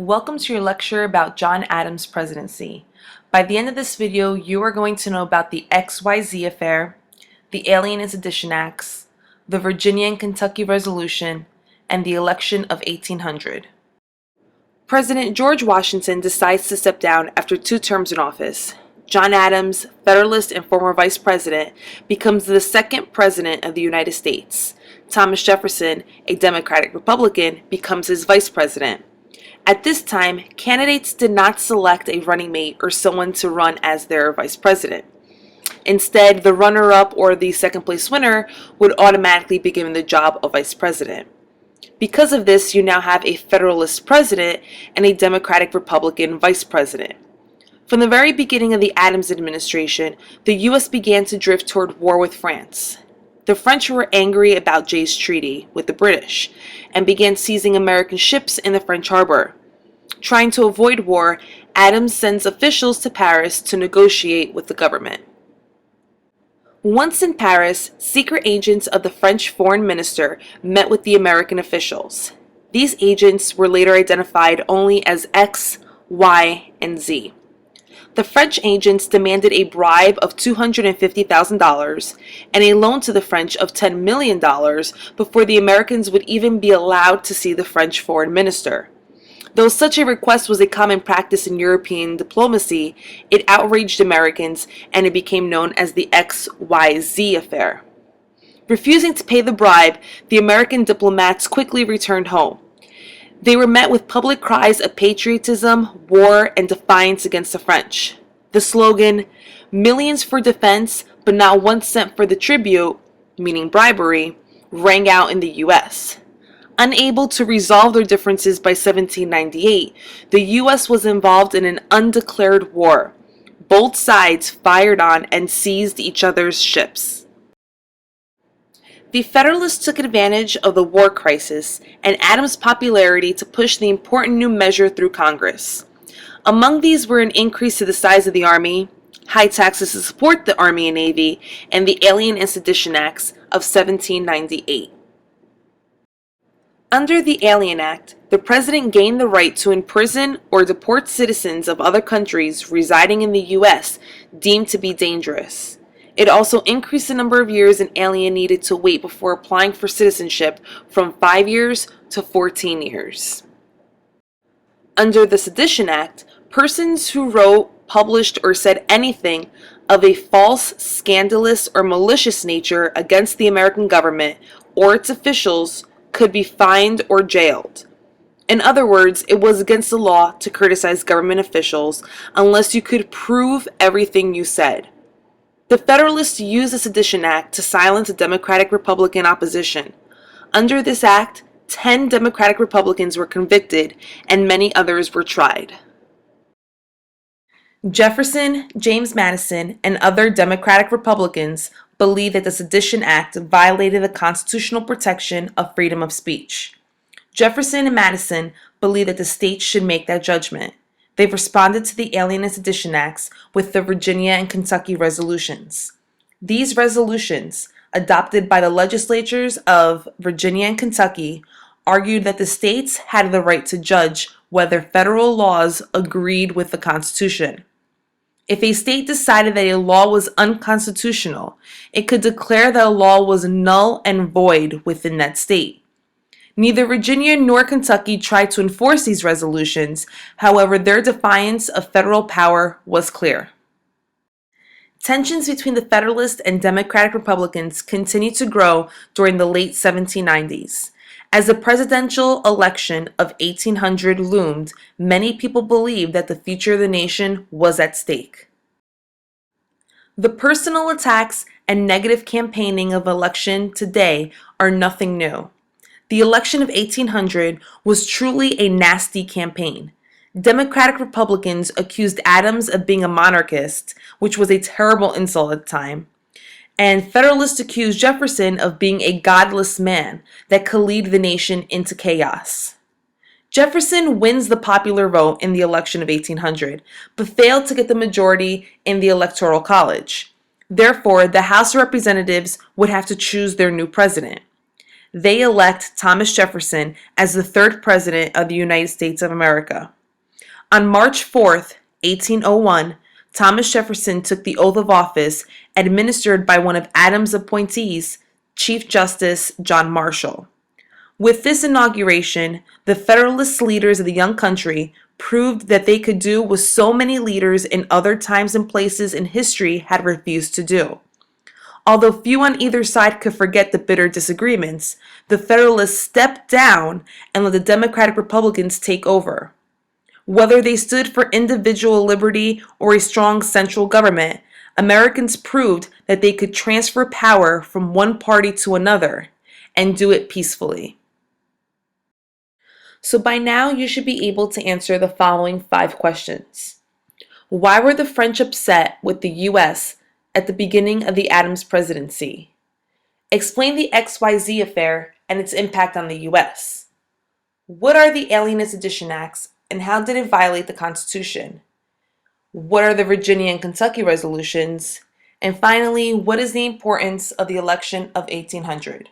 Welcome to your lecture about John Adams' presidency. By the end of this video, you are going to know about the XYZ affair, the Alien and Sedition Acts, the Virginia and Kentucky Resolution, and the election of 1800. President George Washington decides to step down after 2 terms in office. John Adams, Federalist and former vice president, becomes the second president of the United States. Thomas Jefferson, a Democratic Republican, becomes his vice president. At this time, candidates did not select a running mate or someone to run as their vice president. Instead, the runner-up or the second place winner would automatically be given the job of vice president. Because of this, you now have a Federalist president and a Democratic Republican vice president. From the very beginning of the Adams administration, the U.S. began to drift toward war with France. The French were angry about Jay's Treaty with the British and began seizing American ships in the French harbor. Trying to avoid war, Adams sends officials to Paris to negotiate with the government. Once in Paris, secret agents of the French foreign minister met with the American officials. These agents were later identified only as X, Y, and Z. The French agents demanded a bribe of $250,000 and a loan to the French of $10 million before the Americans would even be allowed to see the French foreign minister. Though such a request was a common practice in European diplomacy, it outraged Americans and it became known as the XYZ affair. Refusing to pay the bribe, the American diplomats quickly returned home. They were met with public cries of patriotism, war, and defiance against the French. The slogan, "Millions for defense, but not 1 cent for the tribute," meaning bribery, rang out in the U.S. Unable to resolve their differences by 1798, the U.S. was involved in an undeclared war. Both sides fired on and seized each other's ships. The Federalists took advantage of the war crisis and Adams' popularity to push the important new measure through Congress. Among these were an increase to the size of the Army, high taxes to support the Army and Navy, and the Alien and Sedition Acts of 1798. Under the Alien Act, the President gained the right to imprison or deport citizens of other countries residing in the U.S. deemed to be dangerous. It also increased the number of years an alien needed to wait before applying for citizenship from 5 years to 14 years. Under the Sedition Act, persons who wrote, published, or said anything of a false, scandalous, or malicious nature against the American government or its officials could be fined or jailed. In other words, it was against the law to criticize government officials unless you could prove everything you said. The Federalists used the Sedition Act to silence the Democratic-Republican opposition. Under this act, 10 Democratic Republicans were convicted and many others were tried. Jefferson, James Madison, and other Democratic Republicans believed that the Sedition Act violated the constitutional protection of freedom of speech. Jefferson and Madison believed that the states should make that judgment. They've responded to the Alien and Sedition Acts with the Virginia and Kentucky resolutions. These resolutions, adopted by the legislatures of Virginia and Kentucky, argued that the states had the right to judge whether federal laws agreed with the Constitution. If a state decided that a law was unconstitutional, it could declare that a law was null and void within that state. Neither Virginia nor Kentucky tried to enforce these resolutions, however, their defiance of federal power was clear. Tensions between the Federalist and Democratic Republicans continued to grow during the late 1790s. As the presidential election of 1800 loomed, many people believed that the future of the nation was at stake. The personal attacks and negative campaigning of election today are nothing new. The election of 1800 was truly a nasty campaign. Democratic Republicans accused Adams of being a monarchist, which was a terrible insult at the time, and Federalists accused Jefferson of being a godless man that could lead the nation into chaos. Jefferson wins the popular vote in the election of 1800, but failed to get the majority in the Electoral College. Therefore, the House of Representatives would have to choose their new president. they elect Thomas Jefferson as the third president of the United States of America. On March 4th, 1801, Thomas Jefferson took the oath of office administered by one of Adams' appointees, Chief Justice John Marshall. With this inauguration, the Federalist leaders of the young country proved that they could do what so many leaders in other times and places in history had refused to do. Although few on either side could forget the bitter disagreements, the Federalists stepped down and let the Democratic Republicans take over. Whether they stood for individual liberty or a strong central government, Americans proved that they could transfer power from one party to another and do it peacefully. So by now you should be able to answer the following 5 questions. Why were the French upset with the U.S. at the beginning of the Adams presidency? Explain the XYZ affair and its impact on the U.S. What are the Alienist Edition Acts and how did it violate the Constitution? What are the Virginia and Kentucky resolutions? And finally, what is the importance of the election of 1800?